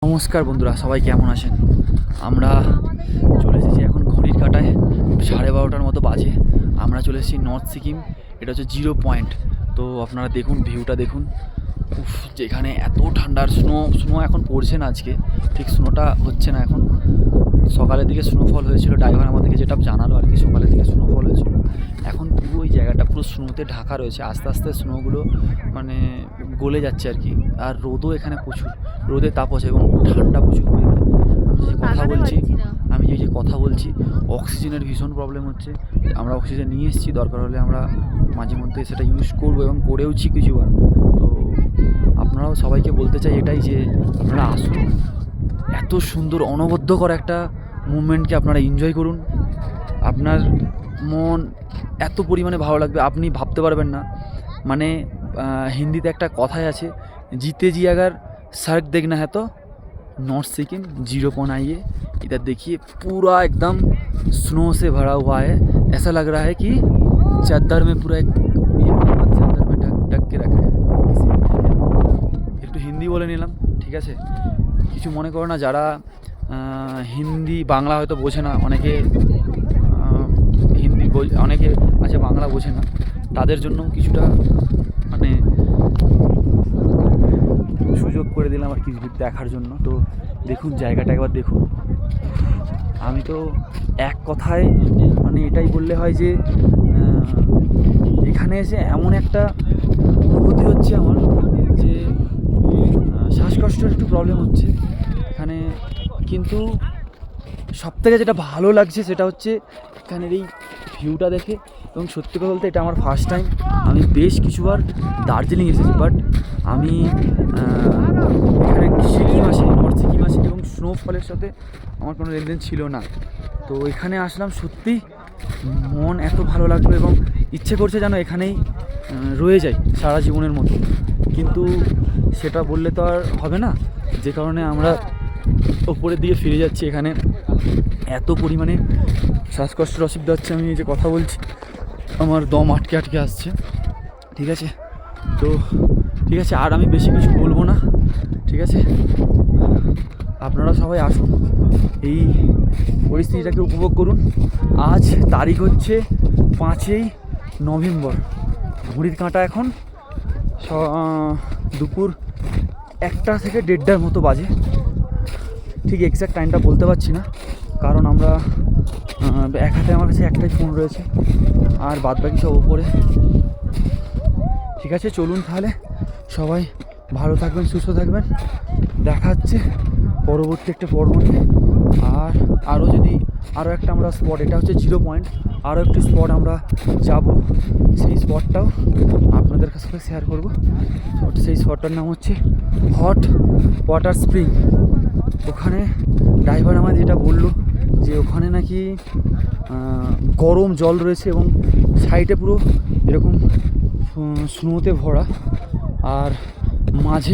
নমস্কার বন্ধুরা, সবাই কেমন আছেন? আমরা চলে এসেছি এখন ঘড়ির কাঁটায় 12:30টার মতো বাজে। আমরা চলে এসেছি নর্থ সিকিম। এটা হচ্ছে 0 পয়েন্ট। তো আপনারা দেখুন, ভিউটা দেখুন। উফ, যেখানে এত ঠান্ডার স্নো এখন পড়ছে না, আজকে ঠিক স্নোটা হচ্ছে না। এখন সকালের দিকে স্নোফল হয়েছিল, ড্রাইভার আমাদেরকে যেটা জানালো আর কি, সকালের দিকে স্নোফল হয়েছিল। এখন পুরো ওই জায়গাটা পুরো স্নোতে ঢাকা রয়েছে, আস্তে আস্তে স্নোগুলো মানে গলে যাচ্ছে আর কি। আর রোদও এখানে প্রচুর, রোদের তাপ আছে এবং ঠান্ডা প্রচুর পরিমাণে। আমি যে কথা বলছি অক্সিজেনের ভীষণ প্রবলেম হচ্ছে। আমরা অক্সিজেন নিয়ে এসেছি, দরকার হলে আমরা মাঝে মধ্যে সেটা ইউজ করবো এবং করেওছি কিছুবার। তো আপনারাও সবাইকে বলতে চাই এটাই যে আপনারা আসুন, এত সুন্দর অনবদ্যকর একটা মুভমেন্টকে আপনারা এনজয় করুন। আপনার মন এত পরিমাণে ভালো লাগবে, আপনি ভাবতে পারবেন না। মানে হিন্দিতে একটা কথাই আছে, जीते जी अगर सड़क देखना है तो नॉर्थ सिक्किम 0 पॉइंट आइए। इधर देखिए पूरा एकदम स्नो से भरा हुआ है। ऐसा लग रहा है कि चादर में पूरा एक चादर में ढक के रखा है किसी ने। একটু হিন্দি বলে নিলাম, ঠিক আছে? কিছু মনে করো না। যারা হিন্দি বাংলা হয়তো বোঝে না, অনেকে হিন্দি অনেকে আছে বাংলা বোঝে না, তাদের জন্য কিছুটা মানে সুযোগ করে দিলাম আর কি দেখার জন্য। তো দেখুন জায়গাটা একবার দেখুন। আমি তো এক কথায় মানে এটাই বললে হয় যে এখানে এসে এমন একটা অনুভূতি হচ্ছে আমার যে শ্বাসকষ্টের একটু প্রবলেম হচ্ছে এখানে, কিন্তু সবথেকে যেটা ভালো লাগছে সেটা হচ্ছে এখানের এই ভিউটা দেখে। এবং সত্যি কথা বলতে এটা আমার ফার্স্ট টাইম। আমি বেশ কিছুবার দার্জিলিং এসেছি, বাট আমি এখানে সিকিম আসি, নর্থ সিকিম আসি, এবং স্নোফলের সাথে আমার কোনো লেনদেন ছিল না। তো এখানে আসলাম, সত্যি মন এত ভালো লাগলো এবং ইচ্ছে করছে যেন এখানেই রয়ে যাই সারা জীবনের মতো। কিন্তু সেটা বললে তো আর হবে না, যে কারণে আমরা ওপরের দিকে ফিরে যাচ্ছি। এখানে এত পরিমাণে শ্বাসকষ্টের অসুবিধা হচ্ছে, আমি এই যে কথা বলছি আমার দম আটকে আটকে আসছে, ঠিক আছে? তো ঠিক আছে, আর আমি বেশি কিছু বলবো না, ঠিক আছে? আপনারা সবাই আসুন, এই পরিস্থিতিটাকে উপভোগ করুন। আজ তারিখ হচ্ছে 5ই নভেম্বর। ঘড়ির কাঁটা এখন দুপুর 1টা থেকে 1:30টার মতো বাজে। ঠিক এক্স্যাক্ট টাইমটা বলতে পারছি না, কারণ আমরা এক হাতে আমার কাছে একটাই ফোন রয়েছে, আর বাদ বাকি সব উপরে। ঠিক আছে, চলুন তাহলে, সবাই ভালো থাকবেন, সুস্থ থাকবেন। দেখা হচ্ছে পরবর্তী একটা পর্ব নিয়ে। আর আরও একটা আমরা স্পট, এটা হচ্ছে 0 পয়েন্ট, আরও একটি স্পট আমরা যাব, সেই স্পটটাও আপনাদের সাথে শেয়ার করব। সেই স্পটটার নাম হচ্ছে হট ওয়াটার স্প্রিং। ওখানে ড্রাইভার আমাদের যেটা বললো যে ওখানে নাকি গরম জল রয়েছে এবং সাইডে পুরো এরকম স্নোতে ভরা, আর মাঝে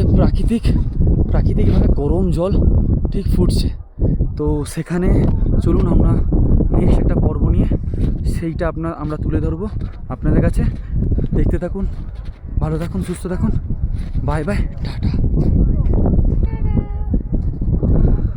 প্রাকৃতিকভাবে গরম জল ঠিক ফুটছে। তো সেখানে চলুন, আমরা নেক্সট একটা পর্ব নিয়ে সেইটা আমরা তুলে ধরবো আপনাদের কাছে। দেখতে থাকুন, ভালো থাকুন, সুস্থ থাকুন। Bye bye, tata.